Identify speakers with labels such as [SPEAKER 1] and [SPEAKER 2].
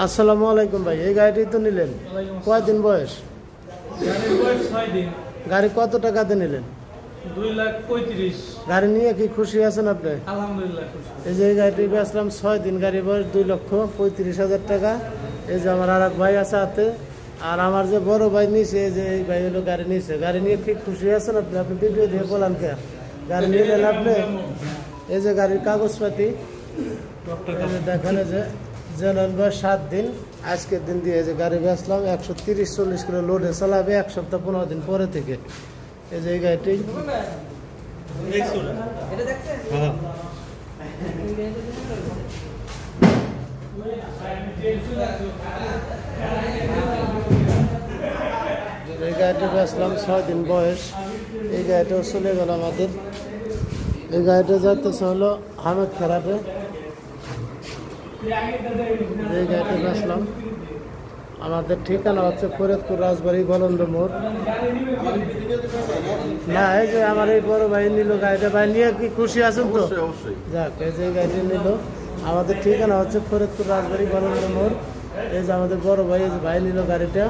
[SPEAKER 1] আসসালামু আলাইকুম ভাই, এই গাড়িটি তো নিলেন, কয়দিন বয়স?
[SPEAKER 2] গাড়ির বয়স 6 দিন।
[SPEAKER 1] গাড়ি কত টাকাতে নিলেন?
[SPEAKER 2] 2,35,000।
[SPEAKER 1] গাড়ি নিয়ে কি খুশি আছেন আপনি?
[SPEAKER 2] আলহামদুলিল্লাহ খুশি।
[SPEAKER 1] এই যে এই গাড়িটি বেচলাম 6 দিন, গাড়ি বয়স 2,35,000 টাকা। এই যে আমার আর এক ভাই আছে হাতে, আর আমার যে বড় ভাই নিছে, যে এই ভাই হলো গাড়ি নিছে। গাড়ি নিয়ে কি খুশি আছেন আপনি? আপনি ভিডিও দিয়ে বলেন কে গাড়ি নিলেন আপনি? এই যে গাড়ির কাগজপাতি দেখেন, যে জেনুইন বয়স 7 দিন, আজকের দিন দিয়ে যে গাড়ি বেচলাম 130-40 কিলো লোডে চালাবে 1 সপ্তাহ 15 দিন পরে থেকে। এই যে এই গাড়িটি এই গাড়িটি বেচলাম 6 দিন বয়স। এই গাড়িটাও চলে গেল আমাদের। এই গাড়িটা যাইতেছে হলো হামেদ খারাপে। এই গাড়িটা বেচলাম। আমাদের ঠিকানা হচ্ছে ফরিদপুর রাজবাড়ি বলন্দ মোড়। না, এই যে আমার এই বড় ভাই নিল গাড়িটা, ভাই নিয়ে কি খুশি আছেন তো? যাক, এই যে গাড়িটা নিল। আমাদের ঠিকানা হচ্ছে ফরিদপুর রাজবাড়ি বলন্দ মোড়। এই যে আমাদের বড় ভাই, এই যে ভাই নিল গাড়িটা।